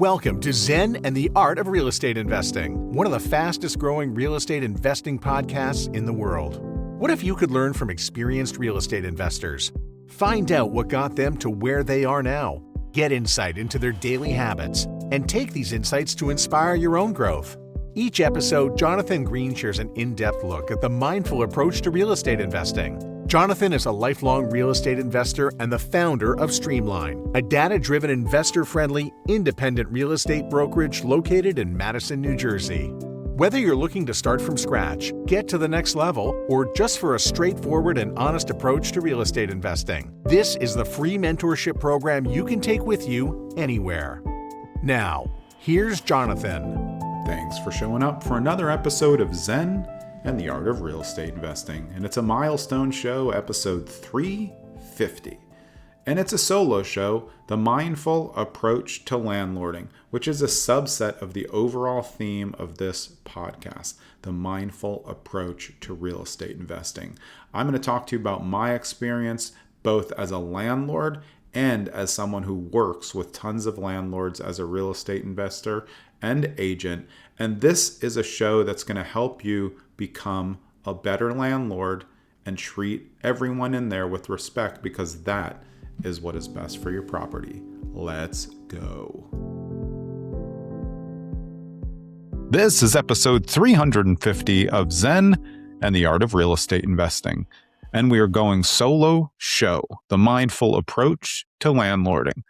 Welcome to Zen and the Art of Real Estate Investing, one of the fastest growing real estate investing podcasts in the world. What if you could learn from experienced real estate investors? Find out what got them to where they are now. Get insight into their daily habits and take these insights to inspire your own growth. Each episode, Jonathan Greene shares an in-depth look at the mindful approach to real estate investing. Jonathan is a lifelong real estate investor and the founder of Streamline, a data-driven, investor-friendly, independent real estate brokerage located in Madison, New Jersey. Whether you're looking to start from scratch, get to the next level, or just for a straightforward and honest approach to real estate investing, this is the free mentorship program you can take with you anywhere. Now, here's Jonathan. Thanks for showing up for another episode of Zen and the Art of Real Estate Investing. And it's a milestone show, episode 350. And it's a solo show, The Mindful Approach to Landlording, which is a subset of the overall theme of this podcast, the mindful approach to real estate investing. I'm going to talk to you about my experience, both as a landlord and as someone who works with tons of landlords as a real estate investor and agent. And this is a show that's going to help you become a better landlord and treat everyone in there with respect, because that is what is best for your property. Let's go. This is episode 350 of Zen and the Art of Real Estate Investing. And we are going solo show, the mindful approach to landlording.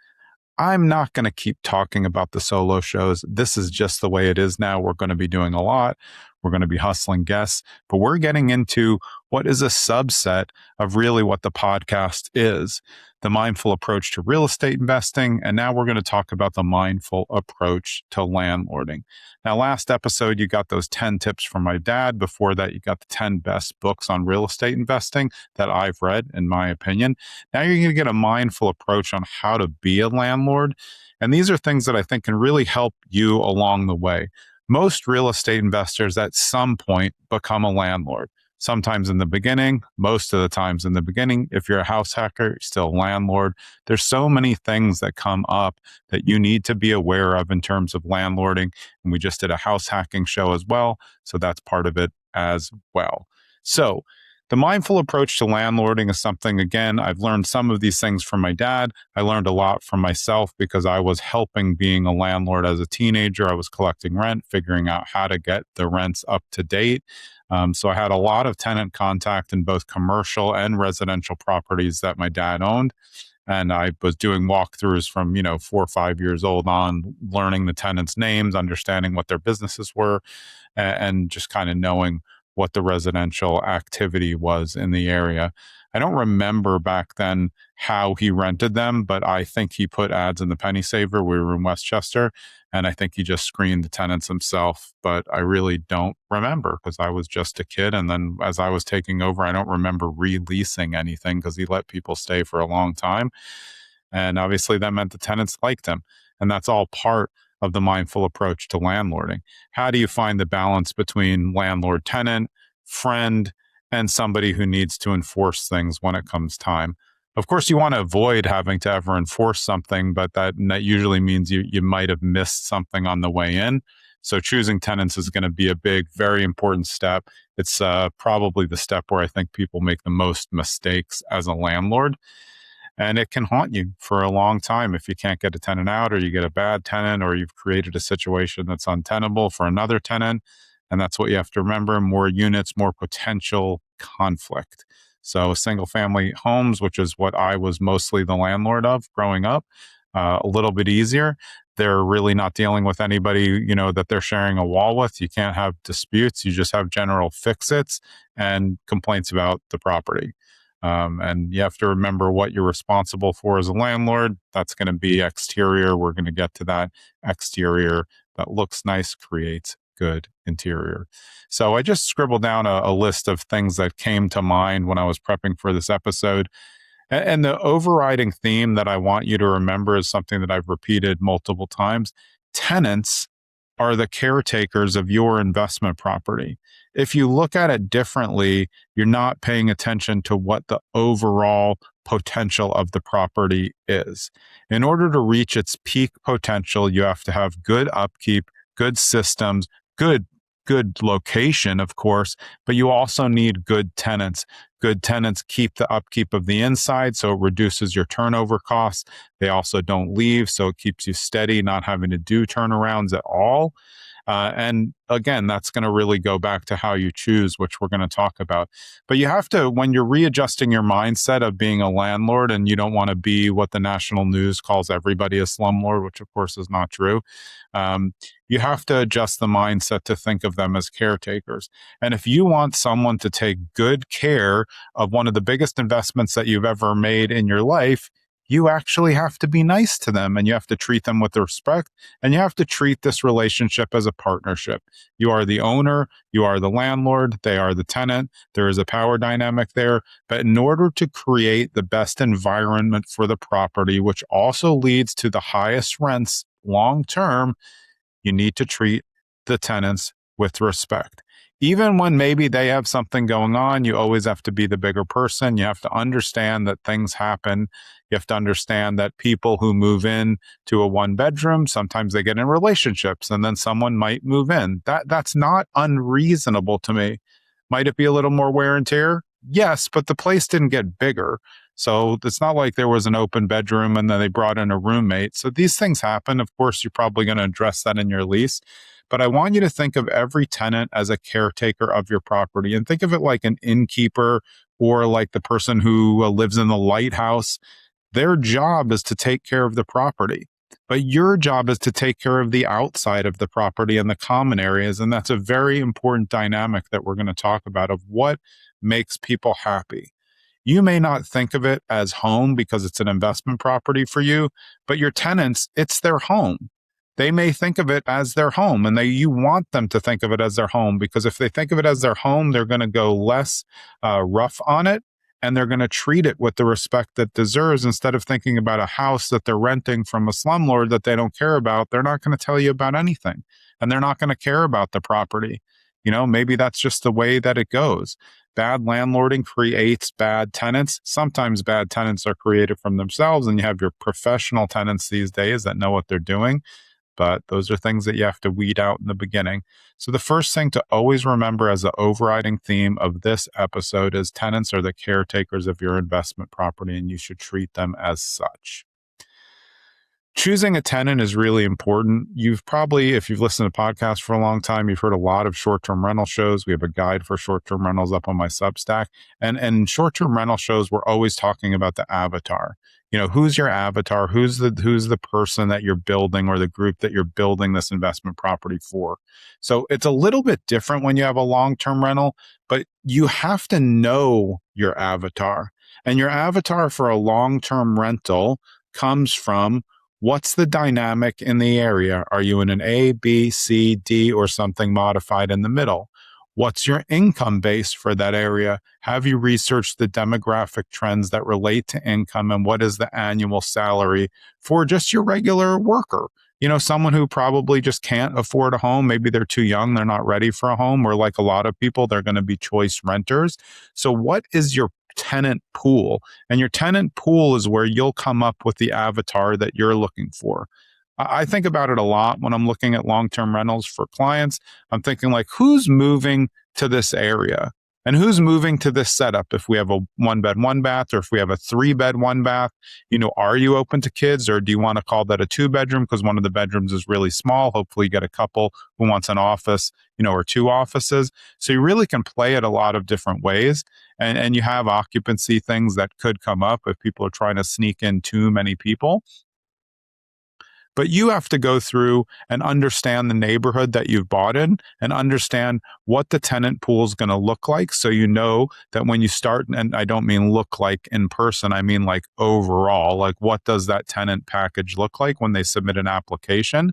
I'm not going to keep talking about the solo shows. This is just the way it is now. We're going to be doing a lot. We're going to be hustling guests, but we're getting into what is a subset of really what the podcast is, the mindful approach to real estate investing. And now we're going to talk about the mindful approach to landlording. Now, last episode, you got those 10 tips from my dad. Before that, you got the 10 best books on real estate investing that I've read, in my opinion. Now you're going to get a mindful approach on how to be a landlord. And these are things that I think can really help you along the way. Most real estate investors at some point become a landlord. Sometimes in the beginning, most of the times in the beginning. If you're a house hacker, you're still a landlord. There's so many things that come up that you need to be aware of in terms of landlording. And we just did a house hacking show as well. So that's part of it as well. So the mindful approach to landlording is something, again, I've learned some of these things from my dad. I learned a lot from myself because I was helping being a landlord as a teenager. I was collecting rent, figuring out how to get the rents up to date. So I had a lot of tenant contact in both commercial and residential properties that my dad owned. And I was doing walkthroughs from, 4 or 5 years old on, learning the tenants' names, understanding what their businesses were, and just kind of knowing what the residential activity was in the area. I don't remember back then how he rented them, but I think he put ads in the Penny Saver. We were in Westchester, and I think he just screened the tenants himself, but I really don't remember because I was just a kid. And then as I was taking over, I don't remember releasing anything because he let people stay for a long time. And obviously that meant the tenants liked him. And that's all part of the mindful approach to landlording. How do you find the balance between landlord, tenant, friend, and somebody who needs to enforce things when it comes time? Of course, you want to avoid having to ever enforce something, but that usually means you might have missed something on the way in. So choosing tenants is going to be a big, very important step. It's probably the step where I think people make the most mistakes as a landlord. And it can haunt you for a long time if you can't get a tenant out, or you get a bad tenant, or you've created a situation that's untenable for another tenant. And that's what you have to remember. More units, more potential conflict. So single family homes, which is what I was mostly the landlord of growing up, a little bit easier. They're really not dealing with anybody, that they're sharing a wall with. You can't have disputes. You just have general fix-its and complaints about the property. And you have to remember what you're responsible for as a landlord. That's going to be exterior. We're going to get to that. Exterior that looks nice creates good interior. So I just scribbled down a list of things that came to mind when I was prepping for this episode. And the overriding theme that I want you to remember is something that I've repeated multiple times. Tenants are the caretakers of your investment property. If you look at it differently, you're not paying attention to what the overall potential of the property is. In order to reach its peak potential, you have to have good upkeep, good systems, good location, of course, but you also need good tenants. Good tenants keep the upkeep of the inside, so it reduces your turnover costs. They also don't leave, so it keeps you steady, not having to do turnarounds at all. And again, that's going to really go back to how you choose, which we're going to talk about. But you have to, when you're readjusting your mindset of being a landlord, and you don't want to be what the national news calls everybody a slumlord, which of course is not true. You have to adjust the mindset to think of them as caretakers. And if you want someone to take good care of one of the biggest investments that you've ever made in your life, you actually have to be nice to them, and you have to treat them with respect, and you have to treat this relationship as a partnership. You are the owner, you are the landlord, they are the tenant. There is a power dynamic there. But in order to create the best environment for the property, which also leads to the highest rents long term, you need to treat the tenants with respect. Even when maybe they have something going on, you always have to be the bigger person. You have to understand that things happen. You have to understand that people who move in to a one bedroom, sometimes they get in relationships, and then someone might move in. That's not unreasonable to me. Might it be a little more wear and tear? Yes, but the place didn't get bigger. So it's not like there was an open bedroom and then they brought in a roommate. So these things happen. Of course, you're probably going to address that in your lease. But I want you to think of every tenant as a caretaker of your property, and think of it like an innkeeper or like the person who lives in the lighthouse. Their job is to take care of the property, but your job is to take care of the outside of the property and the common areas. And that's a very important dynamic that we're going to talk about, of what makes people happy. You may not think of it as home because it's an investment property for you, but your tenants, it's their home. They may think of it as their home, and you want them to think of it as their home, because if they think of it as their home, they're going to go less rough on it, and they're going to treat it with the respect that it deserves. Instead of thinking about a house that they're renting from a slumlord that they don't care about, they're not going to tell you about anything, and they're not going to care about the property. Maybe that's just the way that it goes. Bad landlording creates bad tenants. Sometimes bad tenants are created from themselves, and you have your professional tenants these days that know what they're doing. But those are things that you have to weed out in the beginning. So the first thing to always remember as the overriding theme of this episode is tenants are the caretakers of your investment property, and you should treat them as such. Choosing a tenant is really important. You've probably, if you've listened to podcasts for a long time, you've heard a lot of short-term rental shows. We have a guide for short-term rentals up on my Substack. And short-term rental shows, we're always talking about the avatar. Who's your avatar? Who's the person that you're building, or the group that you're building this investment property for? So it's a little bit different when you have a long-term rental, but you have to know your avatar. And your avatar for a long-term rental comes from, what's the dynamic in the area? Are you in an A, B, C, D, or something modified in the middle? What's your income base for that area? Have you researched the demographic trends that relate to income, and what is the annual salary for just your regular worker? Someone who probably just can't afford a home. Maybe they're too young, they're not ready for a home, or like a lot of people, they're going to be choice renters. So what is your tenant pool? And your tenant pool is where you'll come up with the avatar that you're looking for. I think about it a lot when I'm looking at long-term rentals for clients. I'm thinking like, who's moving to this area? And who's moving to this setup? If we have a 1-bed, 1-bath, or if we have a 3-bed, 1-bath, are you open to kids, or do you want to call that a 2-bedroom because one of the bedrooms is really small? Hopefully you get a couple who wants an office, or 2 offices. So you really can play it a lot of different ways. And you have occupancy things that could come up if people are trying to sneak in too many people. But you have to go through and understand the neighborhood that you've bought in, and understand what the tenant pool is going to look like. So you know that when you start, and I don't mean look like in person, I mean like overall, like what does that tenant package look like when they submit an application?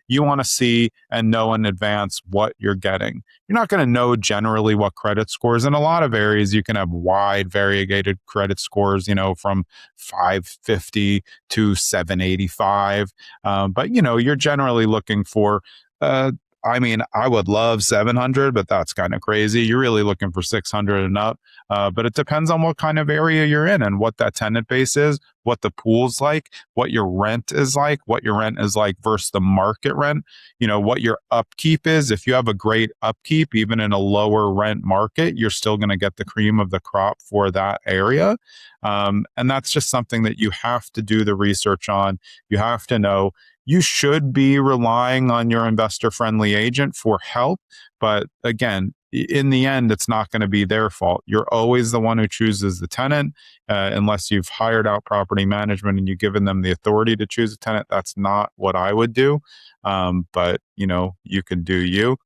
You want to see and know in advance what you're getting. You're not going to know generally what credit scores. In a lot of areas, you can have wide variegated credit scores, from 550 to 785. But you're generally looking for I mean, I would love 700, but that's kind of crazy. You're really looking for 600 and up. But it depends on what kind of area you're in and what that tenant base is, what the pool's like, what your rent is like, versus the market rent, what your upkeep is. If you have a great upkeep, even in a lower rent market, you're still going to get the cream of the crop for that area. And that's just something that you have to do the research on. You have to know. You should be relying on your investor friendly agent for help. But again, in the end, it's not going to be their fault. You're always the one who chooses the tenant, unless you've hired out property management and you've given them the authority to choose a tenant. That's not what I would do. But you can do you.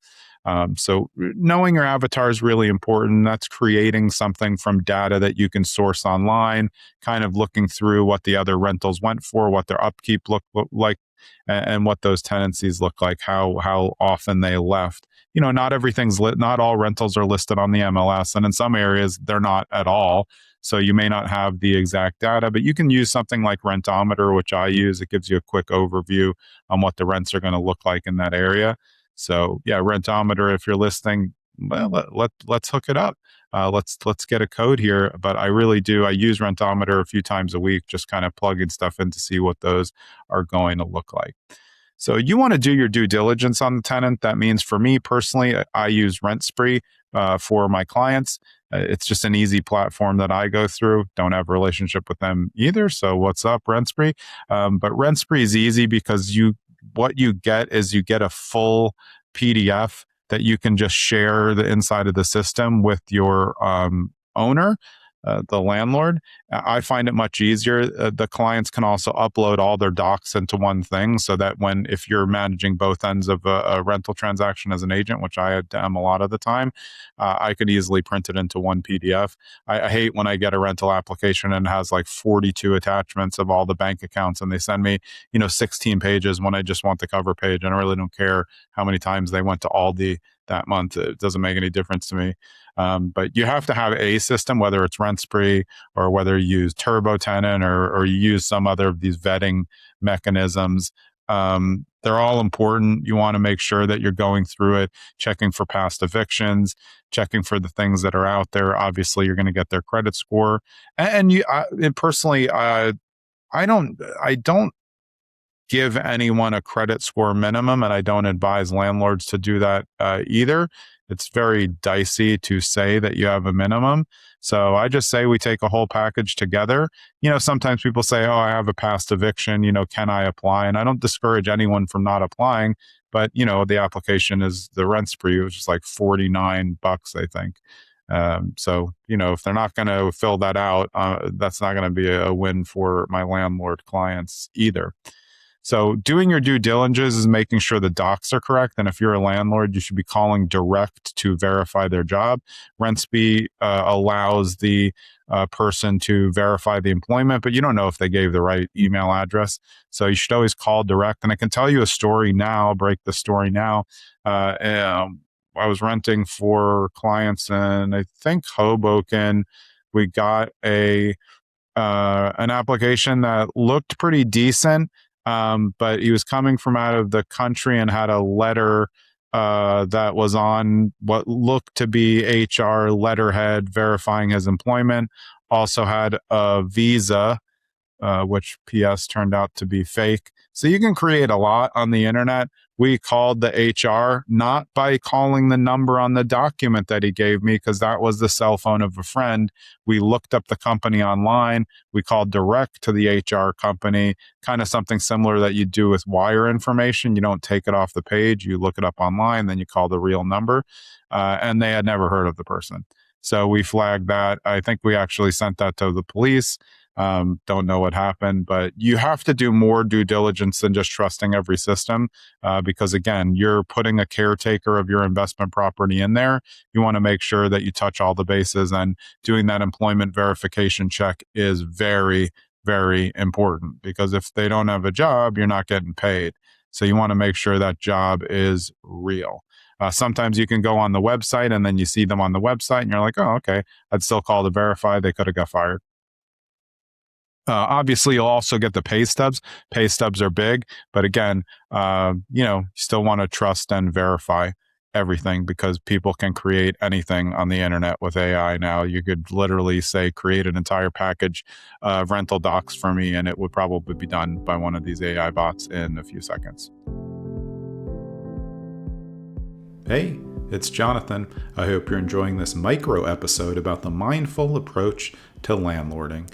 So knowing your avatar is really important. That's creating something from data that you can source online, kind of looking through what the other rentals went for, what their upkeep look like, and what those tenancies look like, how often they left. Not everything's not all rentals are listed on the MLS, and in some areas they're not at all. So you may not have the exact data, but you can use something like Rentometer, which I use. It gives you a quick overview on what the rents are going to look like in that area. So yeah, Rentometer, if you're listing, well, let's hook it up. Let's get a code here. But I really do. I use Rentometer a few times a week, just kind of plugging stuff in to see what those are going to look like. So you want to do your due diligence on the tenant. That means for me personally, I use RentSpree for my clients. It's just an easy platform that I go through. Don't have a relationship with them either. So what's up, RentSpree? But RentSpree is easy because what you get is you get a full PDF that you can just share the inside of the system with your owner, the landlord. I find it much easier. The clients can also upload all their docs into one thing so that if you're managing both ends of a rental transaction as an agent, which I am a lot of the time, I could easily print it into one PDF. I hate when I get a rental application and it has like 42 attachments of all the bank accounts and they send me, 16 pages when I just want the cover page. And I really don't care how many times they went to Aldi that month. It doesn't make any difference to me. But you have to have a system, whether it's RentSpree or whether you use Turbo Tenant or you use some other of these vetting mechanisms. They're all important. You want to make sure that you're going through it, checking for past evictions, checking for the things that are out there. Obviously, you're going to get their credit score. And personally, I don't give anyone a credit score minimum, and I don't advise landlords to do that either. It's very dicey to say that you have a minimum. So I just say we take a whole package together. Sometimes people say, oh, I have a past eviction, can I apply? And I don't discourage anyone from not applying, but the application is the RentSpree, which is like $49, I think. So, if they're not going to fill that out, that's not going to be a win for my landlord clients either. So doing your due diligence is making sure the docs are correct. And if you're a landlord, you should be calling direct to verify their job. RentSpree allows the person to verify the employment, but you don't know if they gave the right email address. So you should always call direct. And I can tell you a story now, break the story now. I was renting for clients in, I think, Hoboken. We got an application that looked pretty decent. But he was coming from out of the country and had a letter that was on what looked to be HR letterhead verifying his employment. Also had a visa, which PS turned out to be fake. So you can create a lot on the internet. We called the HR, not by calling the number on the document that he gave me, because that was the cell phone of a friend. We looked up the company online. We called direct to the HR company, kind of something similar that you do with wire information. You don't take it off the page. You look it up online, then you call the real number. And they had never heard of the person. So we flagged that. I think we actually sent that to the police. Don't know what happened, but you have to do more due diligence than just trusting every system, because again, you're putting a caretaker of your investment property in there. You want to make sure that you touch all the bases, and doing that employment verification check is very, very important, because if they don't have a job, you're not getting paid. So you want to make sure that job is real. Sometimes you can go on the website and then you see them on the website and you're like, oh, okay, I'd still call to verify. They could have got fired. Obviously, you'll also get the pay stubs. Pay stubs are big, but again, you still want to trust and verify everything because people can create anything on the internet with AI now. You could literally say, create an entire package of rental docs for me, and it would probably be done by one of these AI bots in a few seconds. Hey, it's Jonathan. I hope you're enjoying this micro episode about the mindful approach to landlording.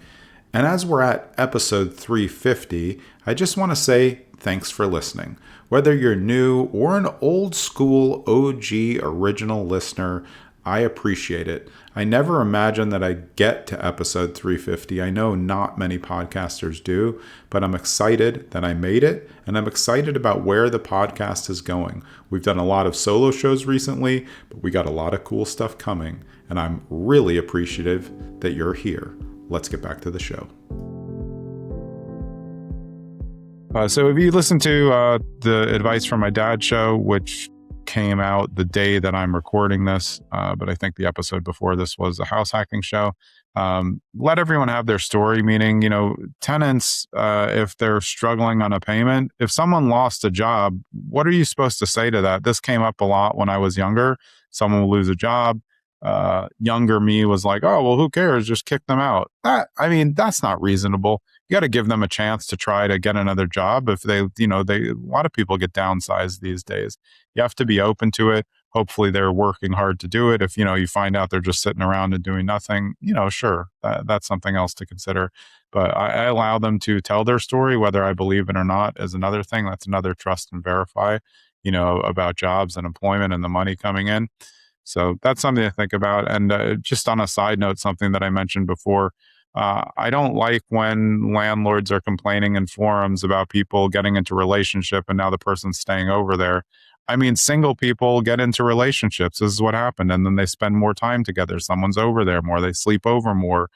And as we're at episode 350, I just want to say thanks for listening. Whether you're new or an old school OG original listener, I appreciate it. I never imagined that I'd get to episode 350. I know not many podcasters do, but I'm excited that I made it, and I'm excited about where the podcast is going. We've done a lot of solo shows recently, but we got a lot of cool stuff coming, and I'm really appreciative that you're here. Let's get back to the show. So if you listen to the advice from my dad's show, which came out the day that I'm recording this, but I think the episode before this was a house hacking show. Let everyone have their story, meaning, tenants, if they're struggling on a payment, if someone lost a job, what are you supposed to say to that? This came up a lot when I was younger. Someone will lose a job. Younger me was like, oh, well, who cares? Just kick them out. That's not reasonable. You got to give them a chance to try to get another job. If a lot of people get downsized these days. You have to be open to it. Hopefully they're working hard to do it. If, you find out they're just sitting around and doing nothing, sure, that's something else to consider. But I allow them to tell their story, whether I believe it or not is another thing. That's another trust and verify, about jobs and employment and the money coming in. So that's something to think about. And just on a side note, something that I mentioned before, I don't like when landlords are complaining in forums about people getting into relationship and now the person's staying over there. Single people get into relationships. This is what happened. And then they spend more time together. Someone's over there more. They sleep over more.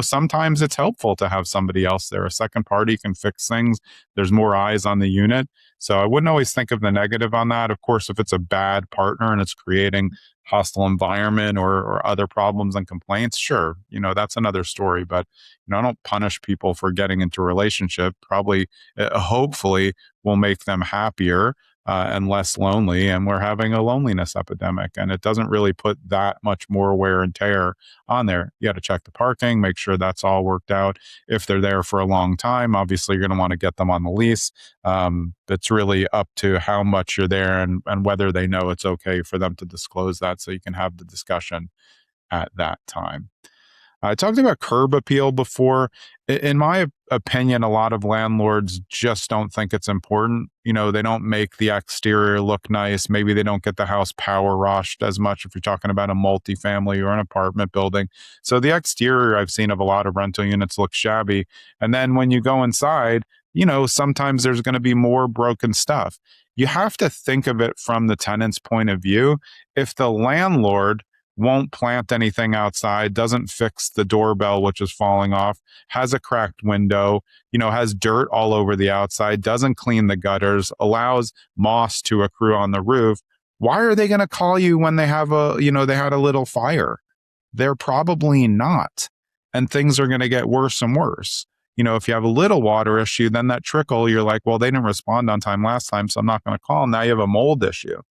Sometimes it's helpful to have somebody else there. A second party can fix things. There's more eyes on the unit. So I wouldn't always think of the negative on that. Of course, if it's a bad partner and it's creating hostile environment or other problems and complaints, sure, that's another story. But I don't punish people for getting into a relationship. Probably, hopefully, will make them happier and less lonely. And we're having a loneliness epidemic, and it doesn't really put that much more wear and tear on there. You got to check the parking, make sure that's all worked out. If they're there for a long time, obviously you're going to want to get them on the lease. It's really up to how much you're there and whether they know it's okay for them to disclose that, so you can have the discussion at that time. I talked about curb appeal before. In my opinion, a lot of landlords just don't think it's important. They don't make the exterior look nice. Maybe they don't get the house power washed as much if you're talking about a multifamily or an apartment building. So the exterior I've seen of a lot of rental units look shabby. And then when you go inside, sometimes there's going to be more broken stuff. You have to think of it from the tenant's point of view. If the landlord won't plant anything outside, doesn't fix the doorbell, which is falling off, has a cracked window, has dirt all over the outside, doesn't clean the gutters, allows moss to accrue on the roof, why are they going to call you when they have they had a little fire? They're probably not. And things are going to get worse and worse. If you have a little water issue, then that trickle, you're like, well, they didn't respond on time last time, so I'm not going to call them. Now you have a mold issue.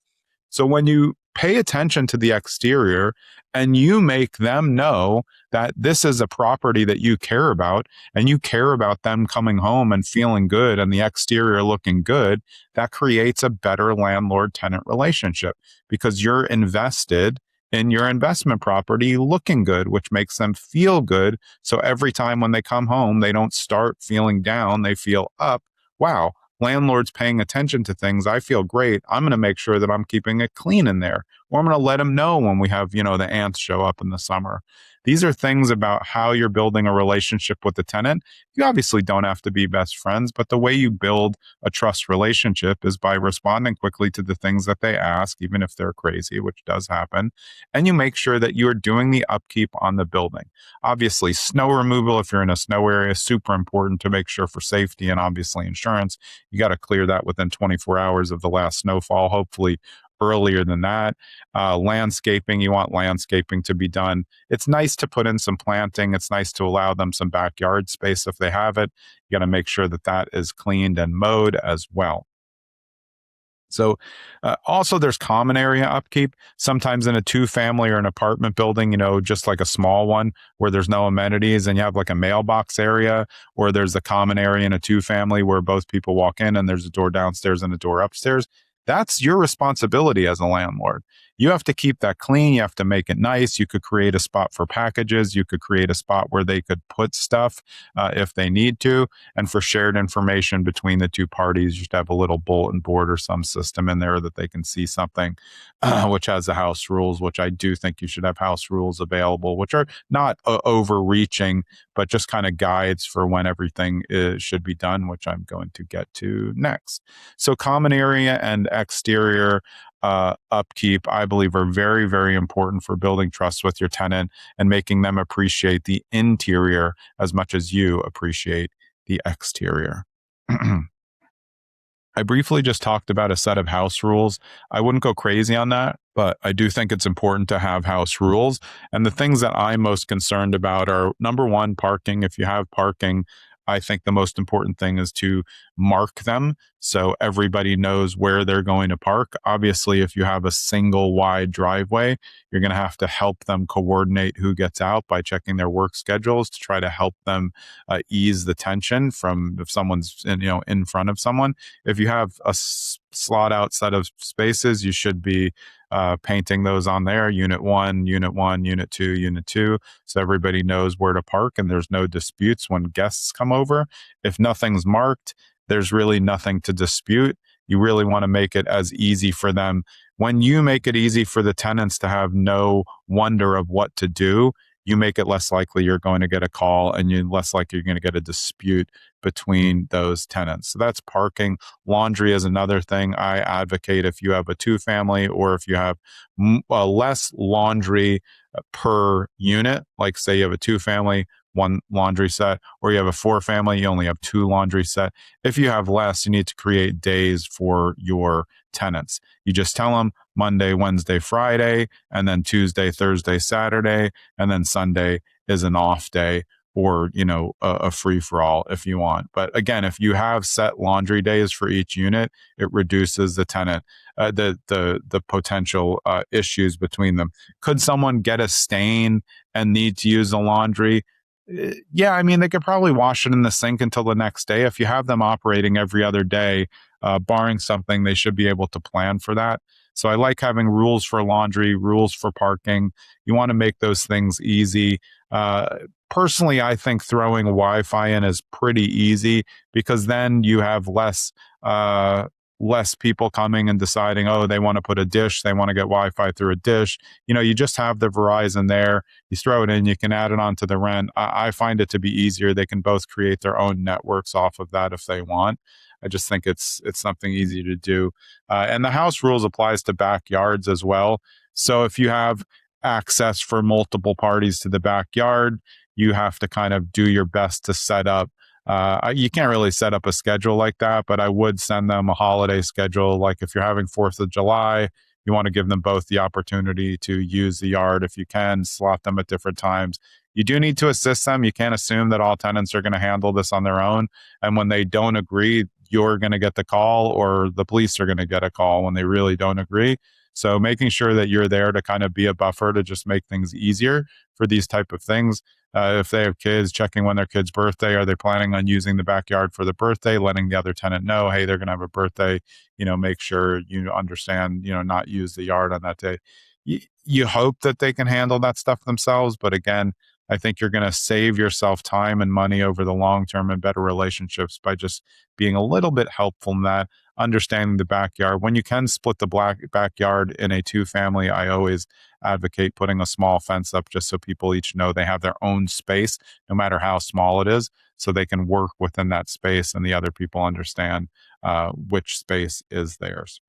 So when you pay attention to the exterior and you make them know that this is a property that you care about and you care about them coming home and feeling good and the exterior looking good, that creates a better landlord-tenant relationship because you're invested in your investment property looking good, which makes them feel good. So every time when they come home, they don't start feeling down, they feel up. Wow. Landlord's paying attention to things. I feel great. I'm going to make sure that I'm keeping it clean in there. Or I'm going to let them know when we have, the ants show up in the summer. These are things about how you're building a relationship with the tenant. You obviously don't have to be best friends, but the way you build a trust relationship is by responding quickly to the things that they ask, even if they're crazy, which does happen. And you make sure that you are doing the upkeep on the building. Obviously, snow removal, if you're in a snow area, is super important to make sure for safety and obviously insurance. You got to clear that within 24 hours of the last snowfall, hopefully earlier than that. Landscaping, you want landscaping to be done. It's nice to put in some planting. It's nice to allow them some backyard space if they have it. You got to make sure that that is cleaned and mowed as well. So also there's common area upkeep. Sometimes in a 2-family or an apartment building, just like a small one where there's no amenities and you have like a mailbox area, or there's a common area in a 2-family where both people walk in and there's a door downstairs and a door upstairs. That's your responsibility as a landlord. You have to keep that clean. You have to make it nice. You could create a spot for packages. You could create a spot where they could put stuff if they need to. And for shared information between the two parties, you should have a little bulletin board or some system in there that they can see something which has the house rules, which I do think you should have house rules available, which are not overreaching, but just kind of guides for when everything should be done, which I'm going to get to next. So common area and exterior upkeep, I believe, are very, very important for building trust with your tenant and making them appreciate the interior as much as you appreciate the exterior. I briefly just talked about a set of house rules. I wouldn't go crazy on that, but I do think it's important to have house rules. And the things that I'm most concerned about are, number one, parking. If you have parking, I think the most important thing is to mark them so everybody knows where they're going to park. Obviously, if you have a single wide driveway, you're going to have to help them coordinate who gets out by checking their work schedules to try to help them ease the tension from if someone's in front of someone. If you have a slot out set of spaces, you should be painting those on there, unit 1, unit 1, unit 2, unit 2, so everybody knows where to park and there's no disputes when guests come over. If nothing's marked, there's really nothing to dispute. You really want to make it as easy for them. When you make it easy for the tenants to have no wonder of what to do, you make it less likely you're going to get a call and you're less likely you're going to get a dispute between those tenants. So that's parking. Laundry is another thing I advocate. If you have a 2-family or if you have less laundry per unit, like say you have a 2-family, 1 laundry set, or you have a 4-family, you only have 2 laundry set. If you have less, you need to create days for your tenants. You just tell them Monday, Wednesday, Friday, and then Tuesday, Thursday, Saturday, and then Sunday is an off day, or a free-for-all if you want. But again, if you have set laundry days for each unit, it reduces the tenant the potential issues between them. Could someone get a stain and need to use the laundry? Yeah, I mean, they could probably wash it in the sink until the next day. If you have them operating every other day, barring something, they should be able to plan for that. So I like having rules for laundry, rules for parking. You want to make those things easy. Personally, I think throwing Wi-Fi in is pretty easy because then you have less people coming and deciding, oh, they want to put a dish, they want to get Wi-Fi through a dish. You just have the Verizon there. You throw it in, you can add it onto the rent. I find it to be easier. They can both create their own networks off of that if they want. I just think it's something easy to do. And the house rules applies to backyards as well. So if you have access for multiple parties to the backyard, you have to kind of do your best to set up. You can't really set up a schedule like that, but I would send them a holiday schedule. Like if you're having 4th of July, you want to give them both the opportunity to use the yard if you can, slot them at different times. You do need to assist them. You can't assume that all tenants are going to handle this on their own. And when they don't agree, you're going to get the call or the police are going to get a call when they really don't agree. So making sure that you're there to kind of be a buffer to just make things easier for these type of things. If they have kids, checking when their kid's birthday, are they planning on using the backyard for the birthday, letting the other tenant know, hey, they're going to have a birthday, make sure you understand, not use the yard on that day. You hope that they can handle that stuff themselves. But again, I think you're going to save yourself time and money over the long term and better relationships by just being a little bit helpful in that, understanding the backyard. When you can split the backyard in a 2-family, I always advocate putting a small fence up just so people each know they have their own space, no matter how small it is, so they can work within that space and the other people understand which space is theirs.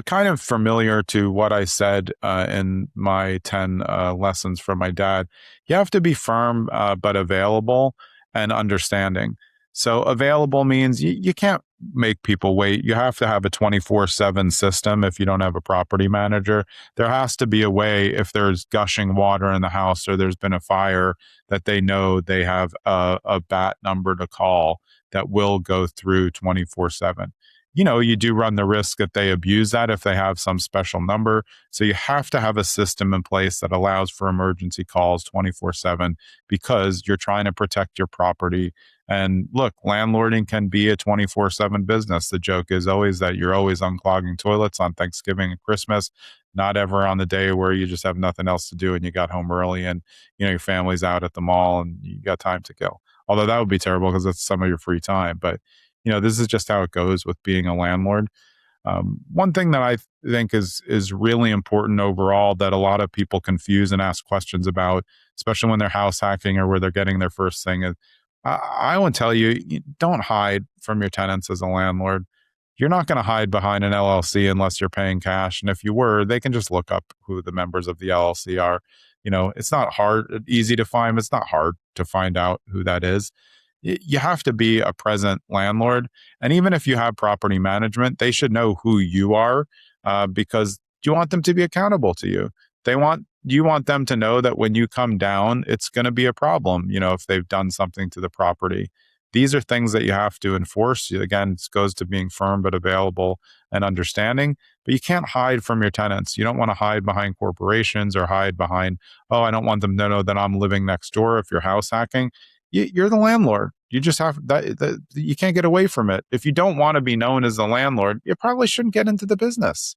Kind of familiar to what I said in my 10 lessons from my dad. You have to be firm but available and understanding. So available means you can't make people wait. You have to have a 24/7 system if you don't have a property manager. There has to be a way if there's gushing water in the house or there's been a fire that they know they have a BAT number to call that will go through 24/7. You do run the risk that they abuse that if they have some special number. So you have to have a system in place that allows for emergency calls 24/7 because you're trying to protect your property. And look, landlording can be a 24/7 business. The joke is always that you're always unclogging toilets on Thanksgiving and Christmas, not ever on the day where you just have nothing else to do and you got home early and your family's out at the mall and you got time to kill. Although that would be terrible because that's some of your free time. But this is just how it goes with being a landlord. One thing that I think is really important overall that a lot of people confuse and ask questions about, especially when they're house hacking or where they're getting their first thing, is I want to tell you, don't hide from your tenants as a landlord. You're not going to hide behind an LLC unless you're paying cash. And if you were, they can just look up who the members of the LLC are. It's not easy to find. It's not hard to find out who that is. You have to be a present landlord. And even if you have property management, they should know who you are because you want them to be accountable to you. You want them to know that when you come down, it's going to be a problem, if they've done something to the property. These are things that you have to enforce. Again, it goes to being firm but available and understanding. But you can't hide from your tenants. You don't want to hide behind corporations or hide behind, I don't want them to know that I'm living next door if you're house hacking. You're the landlord. You just have that. You can't get away from it. If you don't want to be known as the landlord, you probably shouldn't get into the business.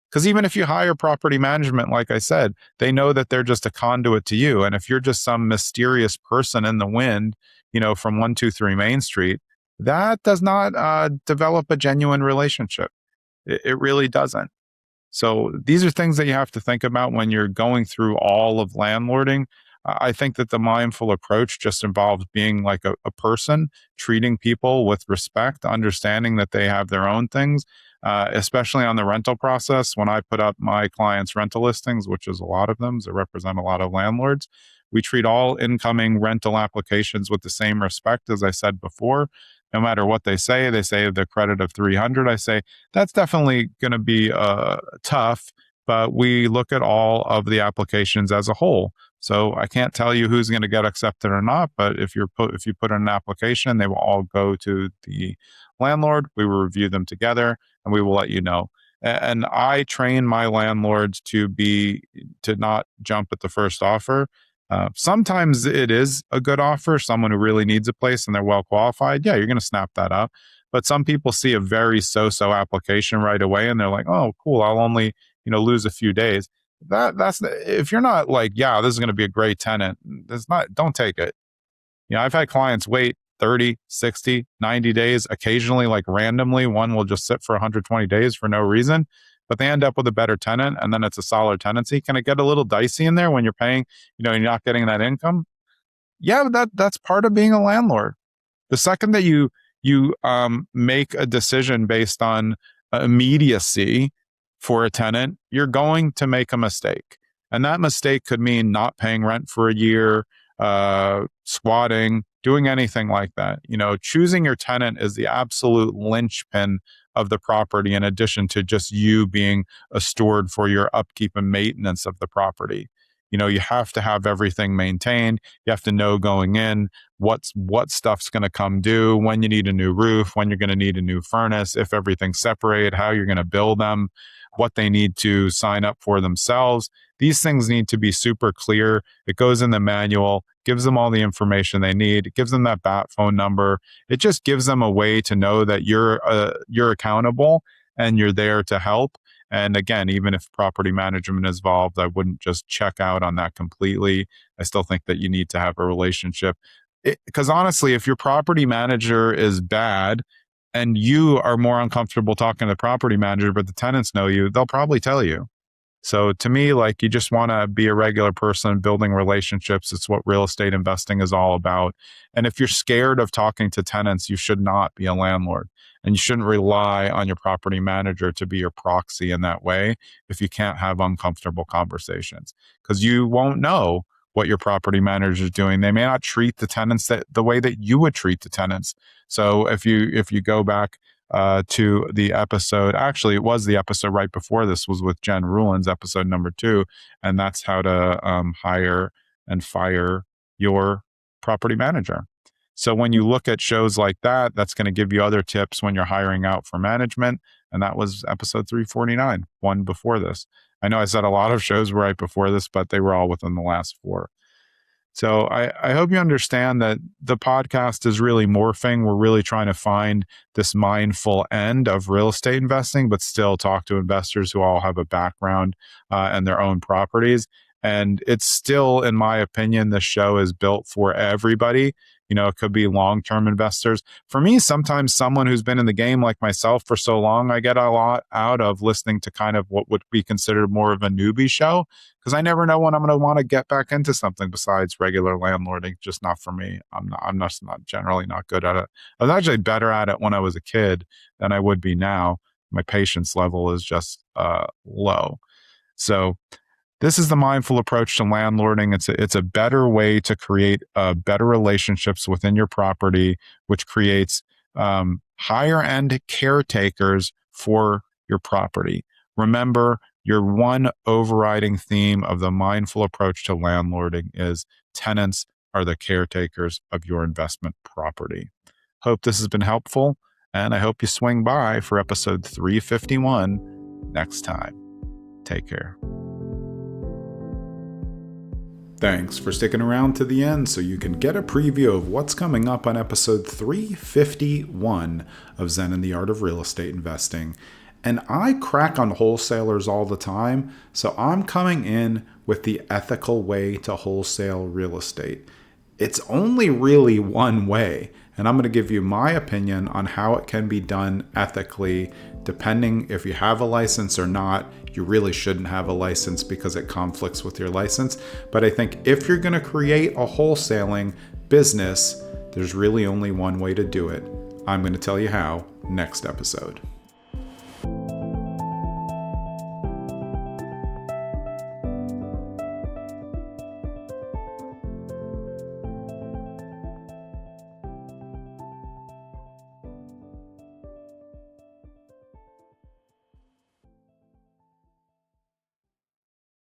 Because even if you hire property management, like I said, they know that they're just a conduit to you. And if you're just some mysterious person in the wind, from 123 Main Street, that does not develop a genuine relationship. It really doesn't. So these are things that you have to think about when you're going through all of landlording. I think that the mindful approach just involves being like a person, treating people with respect, understanding that they have their own things, especially on the rental process. When I put up my clients' rental listings, which is a lot of them, that represent a lot of landlords, we treat all incoming rental applications with the same respect, as I said before. No matter what they say the credit of 300. I say that's definitely going to be tough, but we look at all of the applications as a whole. So I can't tell you who's going to get accepted or not, but if you put in an application, they will all go to the landlord. We will review them together and we will let you know. And I train my landlords to not jump at the first offer. Sometimes it is a good offer, someone who really needs a place and they're well qualified. Yeah, you're going to snap that up. But some people see a very so-so application right away and they're like, oh, cool, I'll only, lose a few days. That's if you're not like, yeah, this is going to be a great tenant, don't take it. I've had clients wait 30, 60, 90 days. Occasionally, like randomly, one will just sit for 120 days for no reason, but they end up with a better tenant and then it's a solid tenancy. Can it get a little dicey in there when you're paying, you're not getting that income? Yeah, but that's part of being a landlord. The second that you make a decision based on immediacy for a tenant, you're going to make a mistake. And that mistake could mean not paying rent for a year, squatting, doing anything like that. Choosing your tenant is the absolute linchpin of the property, in addition to just you being a steward for your upkeep and maintenance of the property. You have to have everything maintained. You have to know going in what stuff's going to come due, when you need a new roof, when you're going to need a new furnace, if everything's separated, how you're going to bill them, what they need to sign up for themselves. These things need to be super clear. It goes in the manual, gives them all the information they need. It gives them that BAT phone number. It just gives them a way to know that you're accountable and you're there to help. And again, even if property management is involved, I wouldn't just check out on that completely. I still think that you need to have a relationship. Because honestly, if your property manager is bad and you are more uncomfortable talking to the property manager, but the tenants know you, they'll probably tell you. So to me, like, you just want to be a regular person building relationships. It's what real estate investing is all about. And if you're scared of talking to tenants, you should not be a landlord. And you shouldn't rely on your property manager to be your proxy in that way if you can't have uncomfortable conversations, because you won't know what your property manager is doing. They may not treat the tenants the way that you would treat the tenants. So if you go back to the episode, actually it was the episode right before this was with Jen Rulin's episode number 2, and that's how to hire and fire your property manager. So when you look at shows like that, that's going to give you other tips when you're hiring out for management. And that was episode 349, one before this. I know I said a lot of shows right before this, but they were all within the last 4. So I hope you understand that the podcast is really morphing. We're really trying to find this mindful end of real estate investing, but still talk to investors who all have a background and their own properties. And it's still, in my opinion, the show is built for everybody. You know, it could be long-term investors. For me, sometimes someone who's been in the game like myself for so long, I get a lot out of listening to kind of what would be considered more of a newbie show, because I never know when I'm going to want to get back into something besides regular landlording. Just not for me. I'm not generally not good at it. I was actually better at it when I was a kid than I would be now. My patience level is just low. So this is the mindful approach to landlording. It's a better way to create better relationships within your property, which creates higher end caretakers for your property. Remember, your one overriding theme of the mindful approach to landlording is tenants are the caretakers of your investment property. Hope this has been helpful, and I hope you swing by for episode 351 next time. Take care. Thanks for sticking around to the end so you can get a preview of what's coming up on episode 351 of Zen and the Art of Real Estate Investing. And I crack on wholesalers all the time, so I'm coming in with the ethical way to wholesale real estate. It's only really one way, and I'm going to give you my opinion on how it can be done ethically. Depending if you have a license or not, you really shouldn't have a license because it conflicts with your license. But I think if you're going to create a wholesaling business, there's really only one way to do it. I'm going to tell you how next episode.